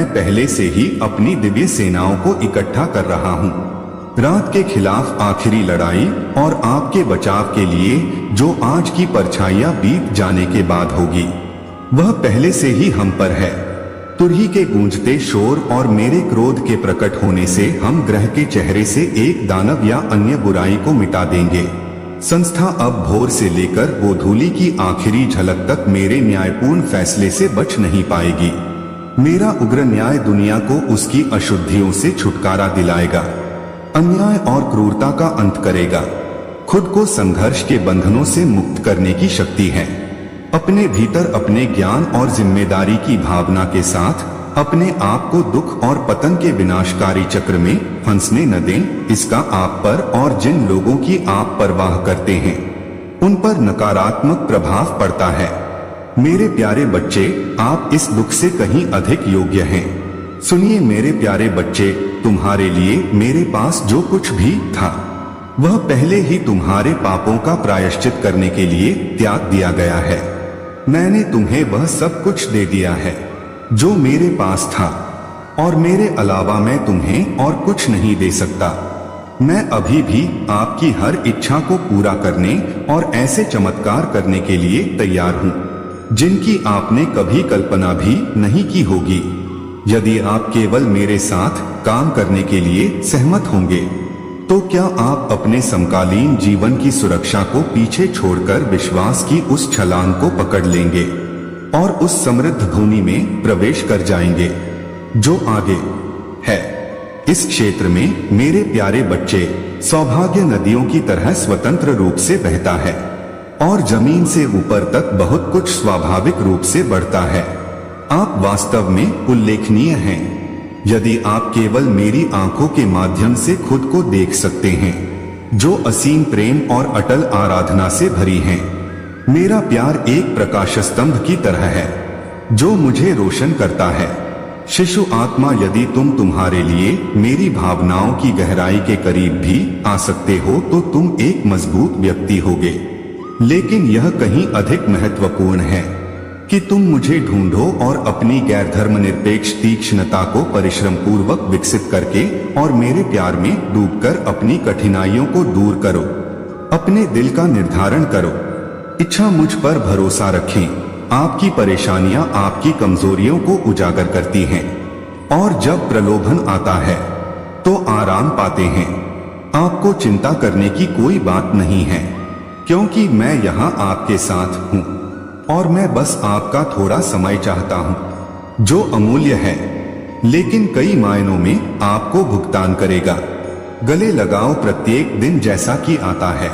पहले से ही अपनी दिव्य सेनाओं को इकट्ठा कर रहा हूँ। रात के खिलाफ आखिरी लड़ाई और आपके बचाव के लिए जो आज की परछाइयां बीत जाने के बाद होगी, वह पहले से ही हम पर है। तुरही के गूंजते शोर और मेरे क्रोध के प्रकट होने से हम ग्रह के चेहरे से एक दानव या अन्य बुराई को मिटा देंगे। संस्था अब भोर से लेकर गोधूली की आखिरी झलक तक मेरे न्यायपूर्ण फैसले से बच नहीं पाएगी। मेरा उग्र न्याय दुनिया को उसकी अशुद्धियों से छुटकारा दिलाएगा, अन्याय और क्रूरता का अंत करेगा। खुद को संघर्ष के बंधनों से मुक्त करने की शक्ति है। अपने भीतर अपने ज्ञान और जिम्मेदारी की भावना के साथ अपने आप को दुख और पतन के विनाशकारी चक्र में फंसने न दें। इसका आप पर और जिन लोगों की आप परवाह करते हैं उन पर नकारात्मक प्रभाव पड़ता है। मेरे प्यारे बच्चे, आप इस दुख से कहीं अधिक योग्य हैं। सुनिए मेरे प्यारे बच्चे, तुम्हारे लिए मेरे पास जो कुछ भी था वह पहले ही तुम्हारे पापों का प्रायश्चित करने के लिए त्याग दिया गया है। मैंने तुम्हें वह सब कुछ दे दिया है जो मेरे पास था, और मेरे अलावा मैं तुम्हें और कुछ नहीं दे सकता। मैं अभी भी आपकी हर इच्छा को पूरा करने और ऐसे चमत्कार करने के लिए तैयार हूँ जिनकी आपने कभी कल्पना भी नहीं की होगी, यदि आप केवल मेरे साथ काम करने के लिए सहमत होंगे। तो क्या आप अपने समकालीन जीवन की सुरक्षा को पीछे छोड़कर विश्वास की उस छलांग को पकड़ लेंगे और उस समृद्ध भूमि में प्रवेश कर जाएंगे जो आगे है? इस क्षेत्र में मेरे प्यारे बच्चे, सौभाग्य नदियों की तरह स्वतंत्र रूप से बहता है और जमीन से ऊपर तक बहुत कुछ स्वाभाविक रूप से बढ़ता है। आप वास्तव में उल्लेखनीय हैं यदि आप केवल मेरी आंखों के माध्यम से खुद को देख सकते हैं जो असीम प्रेम और अटल आराधना से भरी हैं। मेरा प्यार एक प्रकाश स्तंभ की तरह है जो मुझे रोशन करता है। शिशु आत्मा, यदि तुम तुम्हारे लिए मेरी भावनाओं की गहराई के करीब भी आ सकते हो तो तुम एक मजबूत व्यक्ति होगे। लेकिन यह कहीं अधिक महत्वपूर्ण है कि तुम मुझे ढूंढो और अपनी गैर धर्मनिरपेक्ष तीक्ष्णता को परिश्रम पूर्वक विकसित करके और मेरे प्यार में डूबकर अपनी कठिनाइयों को दूर करो। अपने दिल का निर्धारण करो, इच्छा मुझ पर भरोसा रखें। आपकी परेशानियां आपकी कमजोरियों को उजागर करती हैं और जब प्रलोभन आता है तो आराम पाते हैं। आपको चिंता करने की कोई बात नहीं है क्योंकि मैं यहाँ आपके साथ हूँ और मैं बस आपका थोड़ा समय चाहता हूँ जो अमूल्य है लेकिन कई मायनों में आपको भुगतान करेगा। गले लगाओ प्रत्येक दिन जैसा कि आता है।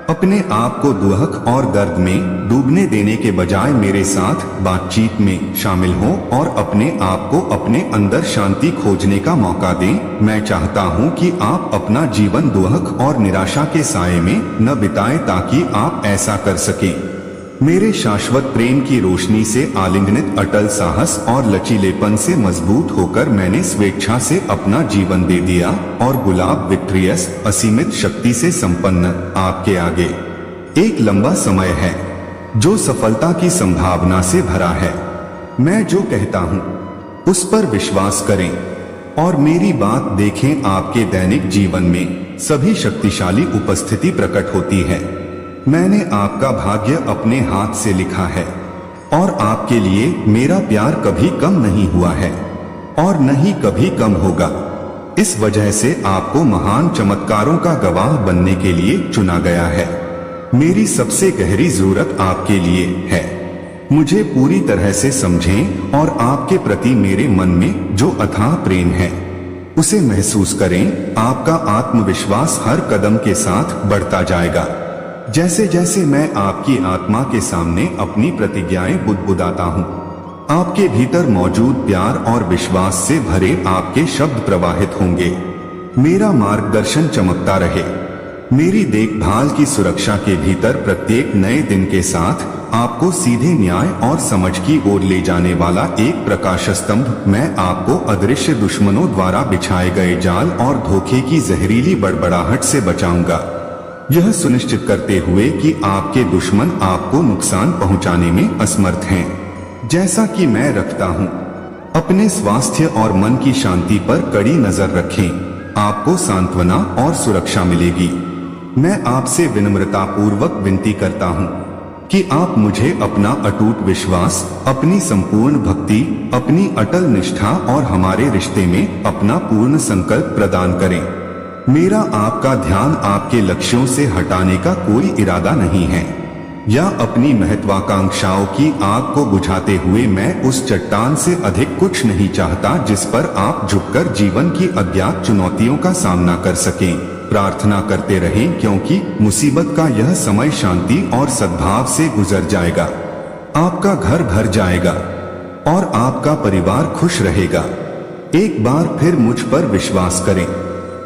अपने आप को दुख और दर्द में डूबने देने के बजाय मेरे साथ बातचीत में शामिल हो और अपने आप को अपने अंदर शांति खोजने का मौका दें। मैं चाहता हूं कि आप अपना जीवन दुख और निराशा के साए में न बिताएं ताकि आप ऐसा कर सकें। मेरे शाश्वत प्रेम की रोशनी से आलिंगनित अटल साहस और लचीलेपन से मजबूत होकर मैंने स्वेच्छा से अपना जीवन दे दिया और गुलाब विक्ट्रियस असीमित शक्ति से संपन्न आपके आगे एक लंबा समय है जो सफलता की संभावना से भरा है। मैं जो कहता हूँ उस पर विश्वास करें और मेरी बात देखें। आपके दैनिक जीवन में सभी शक्तिशाली उपस्थिति प्रकट होती है। मैंने आपका भाग्य अपने हाथ से लिखा है और आपके लिए मेरा प्यार कभी कम नहीं हुआ है और न ही कभी कम होगा। इस वजह से आपको महान चमत्कारों का गवाह बनने के लिए चुना गया है। मेरी सबसे गहरी जरूरत आपके लिए है। मुझे पूरी तरह से समझें और आपके प्रति मेरे मन में जो अथाह प्रेम है उसे महसूस करें। आपका आत्मविश्वास हर कदम के साथ बढ़ता जाएगा जैसे जैसे मैं आपकी आत्मा के सामने अपनी प्रतिज्ञाएं बुदबुदाता हूँ। आपके भीतर मौजूद प्यार और विश्वास से भरे आपके शब्द प्रवाहित होंगे। मेरा मार्गदर्शन चमकता रहे। मेरी देखभाल की सुरक्षा के भीतर प्रत्येक नए दिन के साथ आपको सीधे न्याय और समझ की ओर ले जाने वाला एक प्रकाश स्तंभ। मैं आपको अदृश्य दुश्मनों द्वारा बिछाए गए जाल और धोखे की जहरीली बड़बड़ाहट से बचाऊंगा, यह सुनिश्चित करते हुए कि आपके दुश्मन आपको नुकसान पहुंचाने में असमर्थ हैं। जैसा कि मैं रखता हूं, अपने स्वास्थ्य और मन की शांति पर कड़ी नजर रखें। आपको सांत्वना और सुरक्षा मिलेगी। मैं आपसे विनम्रता पूर्वक विनती करता हूँ कि आप मुझे अपना अटूट विश्वास, अपनी संपूर्ण भक्ति, अपनी अटल निष्ठा और हमारे रिश्ते में अपना पूर्ण संकल्प प्रदान करें। मेरा आपका ध्यान आपके लक्ष्यों से हटाने का कोई इरादा नहीं है, या अपनी महत्वाकांक्षाओं की आग को बुझाते हुए मैं उस चट्टान से अधिक कुछ नहीं चाहता जिस पर आप झुककर जीवन की अज्ञात चुनौतियों का सामना कर सकें। प्रार्थना करते रहें, क्योंकि मुसीबत का यह समय शांति और सद्भाव से गुजर जाएगा। आपका घर भर जाएगा और आपका परिवार खुश रहेगा। एक बार फिर मुझ पर विश्वास करें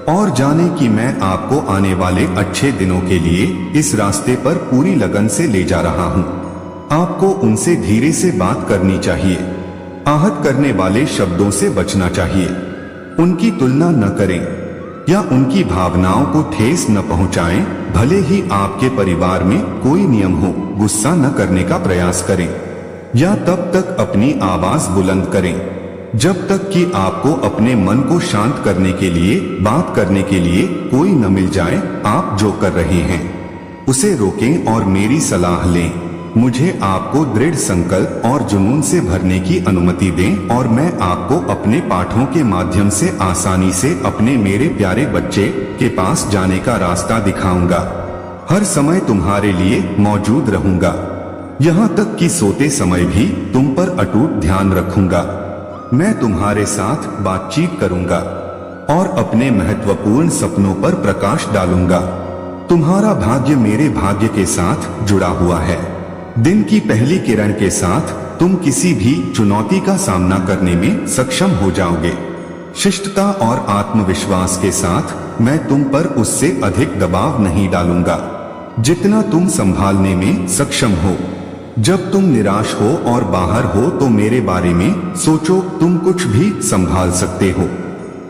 और जाने कि मैं आपको आने वाले अच्छे दिनों के लिए इस रास्ते पर पूरी लगन से ले जा रहा हूँ। आपको उनसे धीरे से बात करनी चाहिए, आहत करने वाले शब्दों से बचना चाहिए। उनकी तुलना न करें या उनकी भावनाओं को ठेस न पहुंचाएं। भले ही आपके परिवार में कोई नियम हो, गुस्सा न करने का प्रयास करें या तब तक अपनी आवाज बुलंद करें जब तक कि आपको अपने मन को शांत करने के लिए, बात करने के लिए कोई न मिल जाए। आप जो कर रहे हैं उसे रोकें और मेरी सलाह लें। मुझे आपको दृढ़ संकल्प और जुनून से भरने की अनुमति दें और मैं आपको अपने पाठों के माध्यम से आसानी से अपने मेरे प्यारे बच्चे के पास जाने का रास्ता दिखाऊंगा। हर समय तुम्हारे लिए मौजूद रहूंगा, यहाँ तक कि सोते समय भी तुम पर अटूट ध्यान रखूंगा। मैं तुम्हारे साथ बातचीत करूंगा और अपने महत्वपूर्ण सपनों पर प्रकाश डालूंगा। तुम्हारा भाग्य मेरे भाग्य के साथ जुड़ा हुआ है। दिन की पहली किरण के साथ तुम किसी भी चुनौती का सामना करने में सक्षम हो जाओगे। शिष्टता और आत्मविश्वास के साथ मैं तुम पर उससे अधिक दबाव नहीं डालूंगा जितना तुम संभालने में सक्षम हो। जब तुम निराश हो और बाहर हो तो मेरे बारे में सोचो, तुम कुछ भी संभाल सकते हो।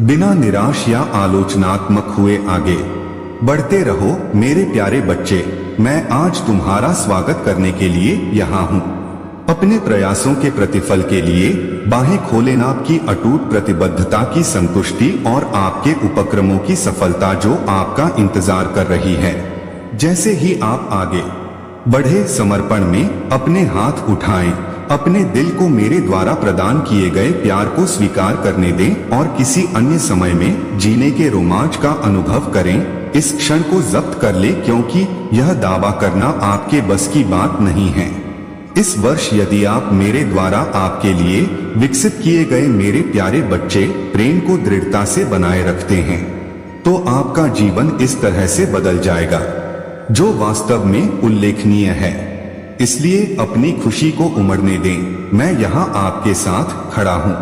बिना निराश या आलोचनात्मक हुए आगे बढ़ते रहो मेरे प्यारे बच्चे। मैं आज तुम्हारा स्वागत करने के लिए यहाँ हूँ। अपने प्रयासों के प्रतिफल के लिए बाहें खोलें। आपकी अटूट प्रतिबद्धता की संतुष्टि और आपके उपक्रमों की सफलता जो आपका इंतजार कर रही है। जैसे ही आप आगे बढ़े, समर्पण में अपने हाथ उठाएं, अपने दिल को मेरे द्वारा प्रदान किए गए प्यार को स्वीकार करने दें और किसी अन्य समय में जीने के रोमांच का अनुभव करें। इस क्षण को जब्त कर ले, क्योंकि यह दावा करना आपके बस की बात नहीं है। इस वर्ष यदि आप मेरे द्वारा आपके लिए विकसित किए गए मेरे प्यारे बच्चे प्रेम को दृढ़ता से बनाए रखते हैं, तो आपका जीवन इस तरह से बदल जाएगा जो वास्तव में उल्लेखनीय है। इसलिए अपनी खुशी को उमड़ने दें। मैं यहाँ आपके साथ खड़ा हूँ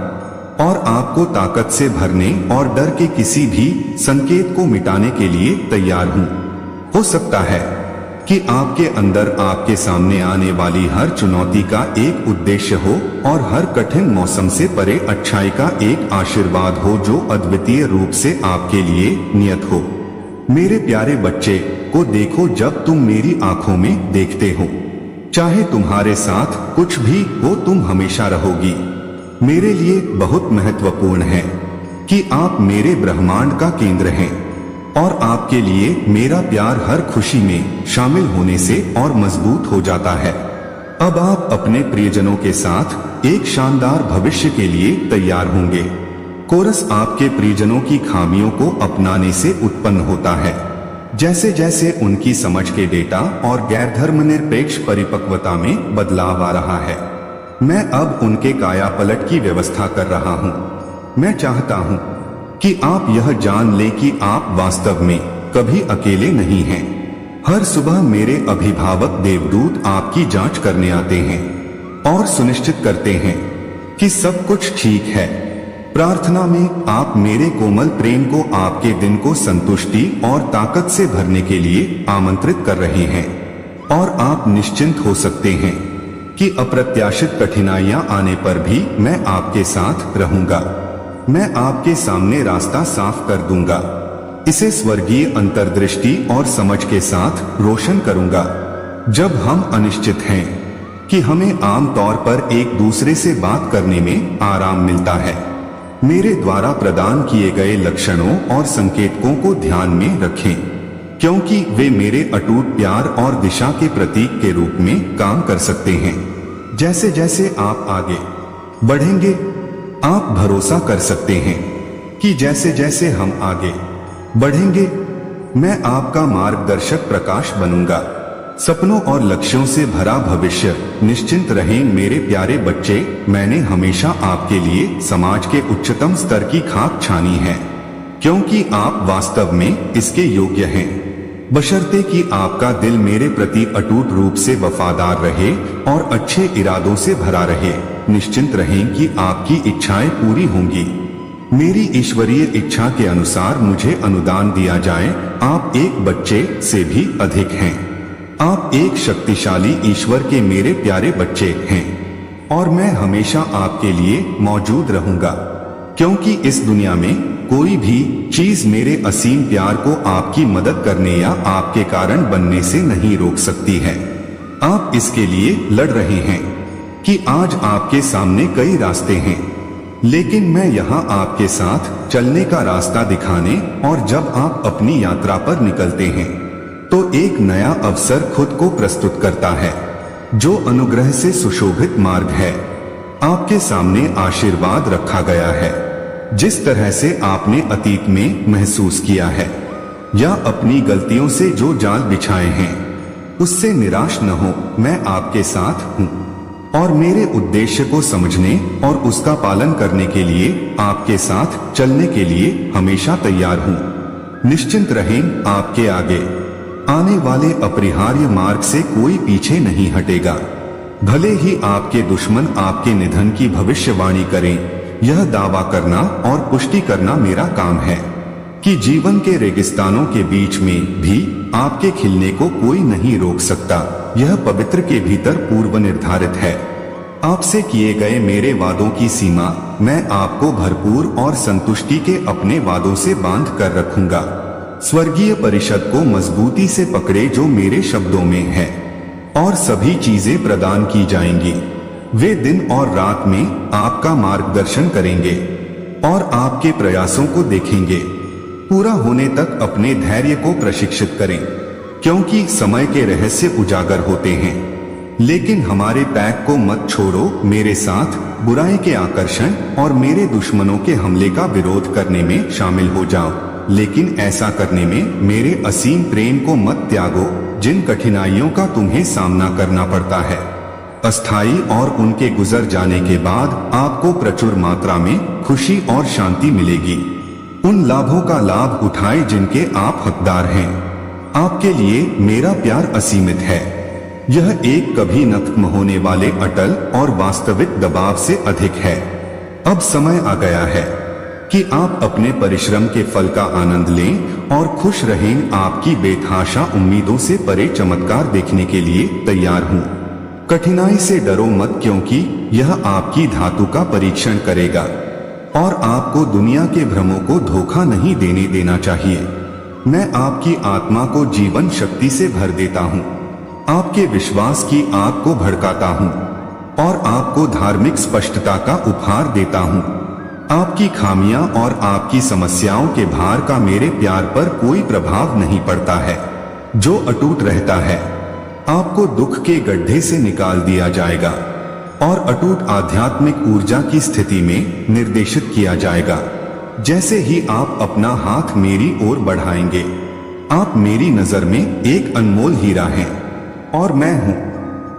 और आपको ताकत से भरने और डर के किसी भी संकेत को मिटाने के लिए तैयार हूँ। हो सकता है कि आपके अंदर आपके सामने आने वाली हर चुनौती का एक उद्देश्य हो और हर कठिन मौसम से परे अच्छाई का एक आशीर्वाद हो जो अद्वितीय रूप से आपके लिए नियत हो। मेरे प्यारे बच्चे को देखो जब तुम मेरी आंखों में देखते हो। चाहे तुम्हारे साथ कुछ भी हो, तुम हमेशा रहोगी। मेरे लिए बहुत महत्वपूर्ण है कि आप मेरे ब्रह्मांड का केंद्र हैं और आपके लिए मेरा प्यार हर खुशी में शामिल होने से और मजबूत हो जाता है। अब आप अपने प्रियजनों के साथ एक शानदार भविष्य के लिए तैयार होंगे। कोरस आपके प्रियजनों की खामियों को अपनाने से उत्पन्न होता है। जैसे जैसे उनकी समझ के डेटा और गैर धर्मनिरपेक्ष परिपक्वता में बदलाव आ रहा है, मैं अब उनके काया पलट की व्यवस्था कर रहा हूँ। मैं चाहता हूँ कि आप यह जान लें कि आप वास्तव में कभी अकेले नहीं हैं। हर सुबह मेरे अभिभावक देवदूत आपकी जांच करने आते हैं और सुनिश्चित करते हैं कि सब कुछ ठीक है। प्रार्थना में आप मेरे कोमल प्रेम को आपके दिन को संतुष्टि और ताकत से भरने के लिए आमंत्रित कर रहे हैं और आप निश्चिंत हो सकते हैं कि अप्रत्याशित कठिनाइयां आने पर भी मैं आपके साथ रहूंगा। मैं आपके सामने रास्ता साफ कर दूंगा, इसे स्वर्गीय अंतर्दृष्टि और समझ के साथ रोशन करूंगा। जब हम अनिश्चित हैं कि हमें आम तौर पर एक दूसरे से बात करने में आराम मिलता है। मेरे द्वारा प्रदान किए गए लक्षणों और संकेतकों को ध्यान में रखें, क्योंकि वे मेरे अटूट प्यार और दिशा के प्रतीक के रूप में काम कर सकते हैं। जैसे जैसे आप आगे बढ़ेंगे, आप भरोसा कर सकते हैं कि जैसे जैसे हम आगे बढ़ेंगे, मैं आपका मार्गदर्शक प्रकाश बनूंगा। सपनों और लक्ष्यों से भरा भविष्य। निश्चिंत रहें मेरे प्यारे बच्चे, मैंने हमेशा आपके लिए समाज के उच्चतम स्तर की खाक छानी है, क्योंकि आप वास्तव में इसके योग्य हैं, बशर्ते कि आपका दिल मेरे प्रति अटूट रूप से वफादार रहे और अच्छे इरादों से भरा रहे। निश्चिंत रहें कि आपकी इच्छाएं पूरी होंगी। मेरी ईश्वरीय इच्छा के अनुसार मुझे अनुदान दिया जाए। आप एक बच्चे से भी अधिक हैं। आप एक शक्तिशाली ईश्वर के मेरे प्यारे बच्चे हैं, और मैं हमेशा आपके लिए मौजूद रहूंगा, क्योंकि इस दुनिया में कोई भी चीज मेरे असीम प्यार को आपकी मदद करने या आपके कारण बनने से नहीं रोक सकती है। आप इसके लिए लड़ रहे हैं कि आज आपके सामने कई रास्ते हैं, लेकिन मैं यहाँ आपके साथ चलने का रास्ता दिखाने और जब आप अपनी यात्रा पर निकलते हैं तो एक नया अवसर खुद को प्रस्तुत करता है, जो अनुग्रह से सुशोभित मार्ग है। आपके सामने आशीर्वाद रखा गया है, जिस तरह से आपने अतीत में महसूस किया है या अपनी गलतियों से जो जाल बिछाए हैं उससे निराश न हो। मैं आपके साथ हूँ और मेरे उद्देश्य को समझने और उसका पालन करने के लिए आपके साथ चलने के लिए हमेशा तैयार हूँ। निश्चिंत रहें, आपके आगे आने वाले अपरिहार्य मार्ग से कोई पीछे नहीं हटेगा। भले ही आपके दुश्मन आपके निधन की भविष्यवाणी करें, यह दावा करना और पुष्टि करना मेरा काम है कि जीवन के रेगिस्तानों के बीच में भी आपके खिलने को कोई नहीं रोक सकता। यह पवित्र के भीतर पूर्व निर्धारित है। आपसे किए गए मेरे वादों की सीमा मैं आपको भरपूर और संतुष्टि के अपने वादों से बांध कर रखूंगा। स्वर्गीय परिषद को मजबूती से पकड़े जो मेरे शब्दों में है, और सभी चीजें प्रदान की जाएंगी। वे दिन और रात में आपका मार्गदर्शन करेंगे और आपके प्रयासों को देखेंगे। पूरा होने तक अपने धैर्य को प्रशिक्षित करें, क्योंकि समय के रहस्य उजागर होते हैं। लेकिन हमारे पैक को मत छोड़ो। मेरे साथ बुराई के आकर्षण और मेरे दुश्मनों के हमले का विरोध करने में शामिल हो जाओ, लेकिन ऐसा करने में मेरे असीम प्रेम को मत त्यागो, जिन कठिनाइयों का तुम्हें सामना करना पड़ता है अस्थायी और उनके गुजर जाने के बाद आपको प्रचुर मात्रा में खुशी और शांति मिलेगी। उन लाभों का लाभ उठाएं जिनके आप हकदार हैं। आपके लिए मेरा प्यार असीमित है। यह एक कभी न खत्म होने वाले अटल और वास्तविक दबाव से अधिक है। अब समय आ गया है कि आप अपने परिश्रम के फल का आनंद लें और खुश रहें। आपकी बेतहाशा उम्मीदों से परे चमत्कार देखने के लिए तैयार हूँ। कठिनाई से डरो मत, क्योंकि यह आपकी धातु का परीक्षण करेगा और आपको दुनिया के भ्रमों को धोखा नहीं देने देना चाहिए। मैं आपकी आत्मा को जीवन शक्ति से भर देता हूँ, आपके विश्वास की आग को भड़काता हूँ और आपको धार्मिक स्पष्टता का उपहार देता हूँ। आपकी खामियां और आपकी समस्याओं के भार का मेरे प्यार पर कोई प्रभाव नहीं पड़ता है, जो अटूट रहता है। आपको दुख के गड्ढे से निकाल दिया जाएगा और अटूट आध्यात्मिक ऊर्जा की स्थिति में निर्देशित किया जाएगा। जैसे ही आप अपना हाथ मेरी ओर बढ़ाएंगे, आप मेरी नजर में एक अनमोल हीरा हैं और मैं हूं।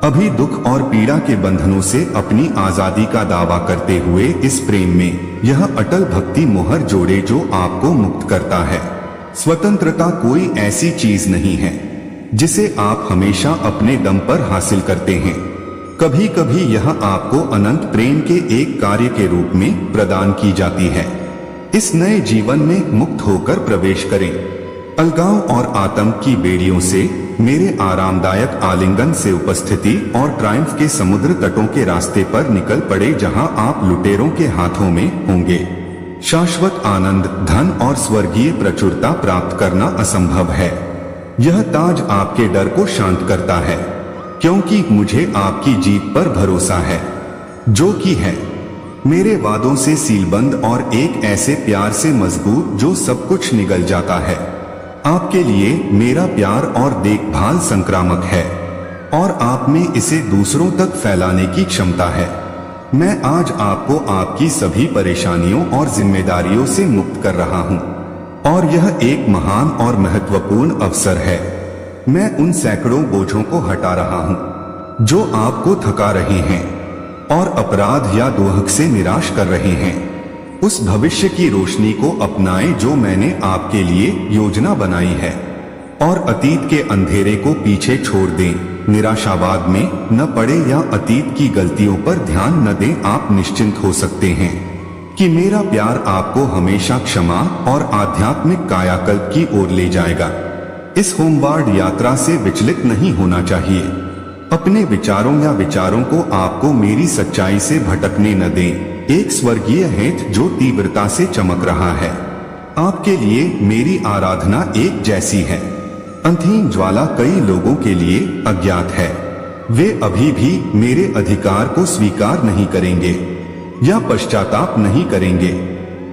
अभी दुख और पीड़ा के बंधनों से अपनी आजादी का दावा करते हुए इस प्रेम में यह अटल भक्ति मोहर जोड़े जो आपको मुक्त करता है। स्वतंत्रता कोई ऐसी चीज नहीं है जिसे आप हमेशा अपने दम पर हासिल करते हैं। कभी कभी यह आपको अनंत प्रेम के एक कार्य के रूप में प्रदान की जाती है। इस नए जीवन में मुक्त होकर प्रवेश करें। अलगाव और आतंक की बेड़ियों से, मेरे आरामदायक आलिंगन से उपस्थिति और ट्रायम्फ के समुद्र तटों के रास्ते पर निकल पड़े, जहां आप लुटेरों के हाथों में होंगे। शाश्वत आनंद, धन और स्वर्गीय प्रचुरता प्राप्त करना असंभव है। यह ताज आपके डर को शांत करता है क्योंकि मुझे आपकी जीत पर भरोसा है, जो कि है मेरे वादों से सीलबंद और एक ऐसे प्यार से मजबूत जो सब कुछ निगल जाता है। आपके लिए मेरा प्यार और देखभाल संक्रामक है और आप में इसे दूसरों तक फैलाने की क्षमता है। मैं आज आपको आपकी सभी परेशानियों और जिम्मेदारियों से मुक्त कर रहा हूं और यह एक महान और महत्वपूर्ण अवसर है। मैं उन सैकड़ों बोझों को हटा रहा हूं जो आपको थका रहे हैं और अपराध या दोहक से निराश कर रहे हैं। उस भविष्य की रोशनी को अपनाएं जो मैंने आपके लिए योजना बनाई है और अतीत के अंधेरे को पीछे छोड़ दें। निराशावाद में न पड़े या अतीत की गलतियों पर ध्यान न दें। आप निश्चिंत हो सकते हैं कि मेरा प्यार आपको हमेशा क्षमा और आध्यात्मिक कायाकल्प की ओर ले जाएगा। इस होमवार्ड यात्रा से विचलित नहीं होना चाहिए। अपने विचारों या विचारों को आपको मेरी सच्चाई से भटकने न दें। एक स्वर्गीय हेत जो तीव्रता से चमक रहा है। आपके लिए मेरी आराधना एक जैसी है। अंधीन ज्वाला कई लोगों के लिए अज्ञात है। वे अभी भी मेरे अधिकार को स्वीकार नहीं करेंगे या पश्चाताप नहीं करेंगे।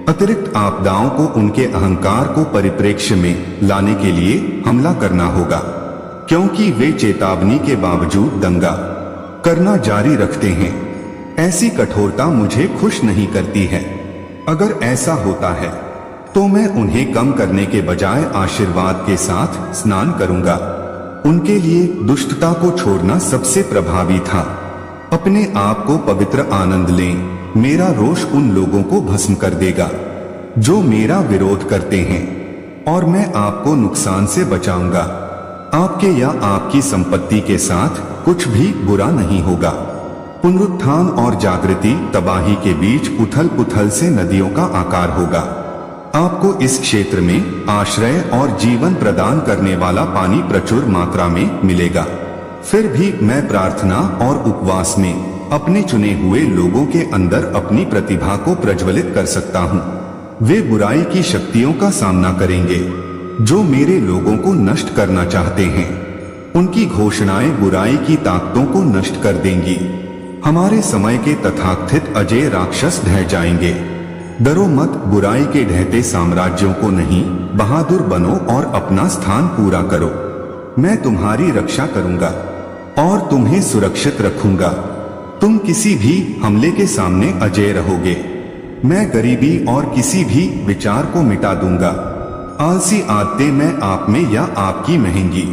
अतिरिक्त आपदाओं को उनके अहंकार को परिप्रेक्ष्य में लाने के लिए हमला करना होगा, क्योंकि वे चेतावनी के बावजूद दंगा करना जारी रखते हैं। ऐसी कठोरता मुझे खुश नहीं करती है। अगर ऐसा होता है तो मैं उन्हें कम करने के बजाय आशीर्वाद के साथ स्नान करूंगा। उनके लिए दुष्टता को छोड़ना सबसे प्रभावी था। अपने आप को पवित्र आनंद लें। मेरा रोष उन लोगों को भस्म कर देगा जो मेरा विरोध करते हैं और मैं आपको नुकसान से बचाऊंगा। आपके या आपकी संपत्ति के साथ कुछ भी बुरा नहीं होगा। पुनरुत्थान और जागृति तबाही के बीच उथल पुथल से नदियों का आकार होगा। आपको इस क्षेत्र में आश्रय और जीवन प्रदान करने वाला पानी प्रचुर मात्रा में मिलेगा। फिर भी मैं प्रार्थना और उपवास में अपने चुने हुए लोगों के अंदर अपनी प्रतिभा को प्रज्वलित कर सकता हूँ। वे बुराई की शक्तियों का सामना करेंगे जो मेरे लोगों को नष्ट करना चाहते हैं। उनकी घोषणाएं बुराई की ताकतों को नष्ट कर देंगी। हमारे समय के तथाकथित अजय राक्षस ढह जाएंगे। डरो मत, बुराई के ढहते साम्राज्यों को नहीं, बहादुर बनो और अपना स्थान पूरा करो। मैं तुम्हारी रक्षा करूंगा और तुम्हें सुरक्षित रखूंगा। तुम किसी भी हमले के सामने अजय रहोगे। मैं गरीबी और किसी भी विचार को मिटा दूंगा। आलसी आदतें मैं आप में या आपकी महंगी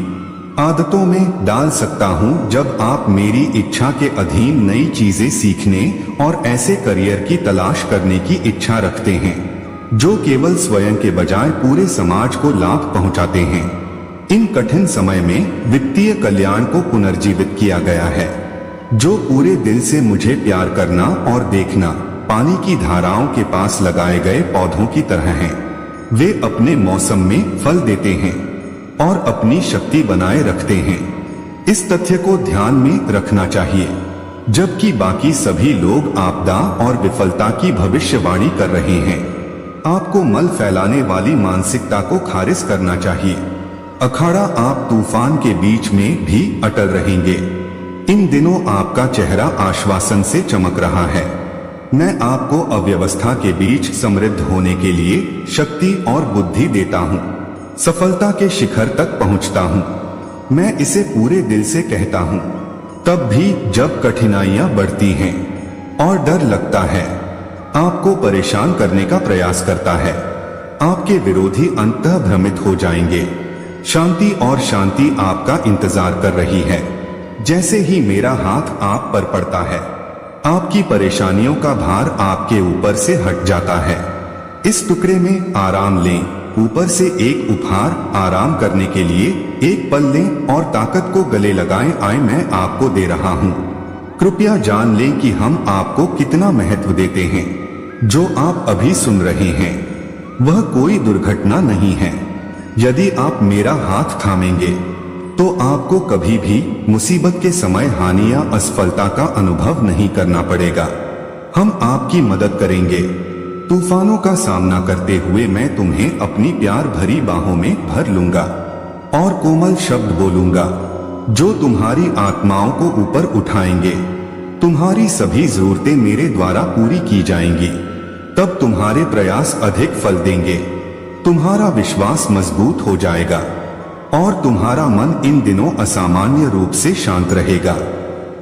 आदतों में डाल सकता हूं जब आप मेरी इच्छा के अधीन नई चीजें सीखने और ऐसे करियर की तलाश करने की इच्छा रखते हैं जो केवल स्वयं के बजाय पूरे समाज को लाभ पहुंचाते हैं। इन कठिन समय में वित्तीय कल्याण को पुनर्जीवित किया गया है। जो पूरे दिल से मुझे प्यार करना और देखना पानी की धाराओं के पास लगाए गए पौधों की तरह हैं। वे अपने मौसम में फल देते हैं और अपनी शक्ति बनाए रखते हैं। इस तथ्य को ध्यान में रखना चाहिए। जबकि बाकी सभी लोग आपदा और विफलता की भविष्यवाणी कर रहे हैं, आपको मल फैलाने वाली मानसिकता को खारिज करना चाहिए। अखाड़ा आप तूफान के बीच में भी अटल रहेंगे। इन दिनों आपका चेहरा आश्वासन से चमक रहा है। मैं आपको अव्यवस्था के बीच समृद्ध होने के लिए शक्ति और बुद्धि देता हूँ। सफलता के शिखर तक पहुँचता हूँ। मैं इसे पूरे दिल से कहता हूँ। तब भी जब कठिनाइयां बढ़ती हैं और डर लगता है, आपको परेशान करने का प्रयास करता है, आपके विरोधी अंततः भ्रमित हो जाएंगे। शांति और शांति आपका इंतजार कर रही है। जैसे ही मेरा हाथ आप पर पड़ता है, आपकी परेशानियों का भार आपके ऊपर से हट जाता है। इस टुकड़े में आराम लें। ऊपर से एक उपहार आराम करने के लिए एक पल लें और ताकत को गले लगाएं। आए मैं आपको दे रहा हूं। कृपया जान लें कि हम आपको कितना महत्व देते हैं। जो आप अभी सुन रहे हैं वह कोई दुर्घटना नहीं है। यदि आप मेरा हाथ थामेंगे तो आपको कभी भी मुसीबत के समय हानि या असफलता का अनुभव नहीं करना पड़ेगा। हम आपकी मदद करेंगे। तूफानों का सामना करते हुए मैं तुम्हें अपनी प्यार भरी बाहों में भर लूंगा और कोमल शब्द बोलूंगा। जो तुम्हारी आत्माओं को ऊपर उठाएंगे। तुम्हारी सभी जरूरतें मेरे द्वारा पूरी की जाएंगी। तब तुम्हारे प्रयास अधिक फल देंगे। तुम्हारा विश्वास मजबूत हो जाएगा और तुम्हारा मन इन दिनों असामान्य रूप से शांत रहेगा।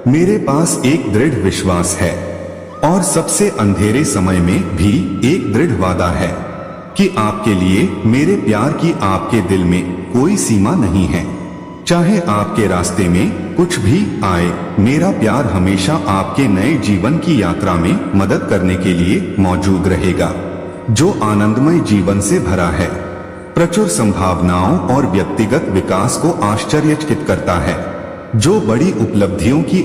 मेरे पास एक दृढ़ विश्वास है और सबसे अंधेरे समय में भी एक दृढ़ वादा है कि आपके लिए मेरे प्यार की आपके दिल में कोई सीमा नहीं है। चाहे आपके रास्ते में कुछ भी आए, मेरा प्यार हमेशा आपके नए जीवन की यात्रा में मदद करने के लिए मौजूद रहेगा, जो आनंदमय जीवन से भरा है, प्रचुर संभावनाओं और व्यक्तिगत विकास को आश्चर्यचकित करता है, जो बड़ी उपलब्धियों की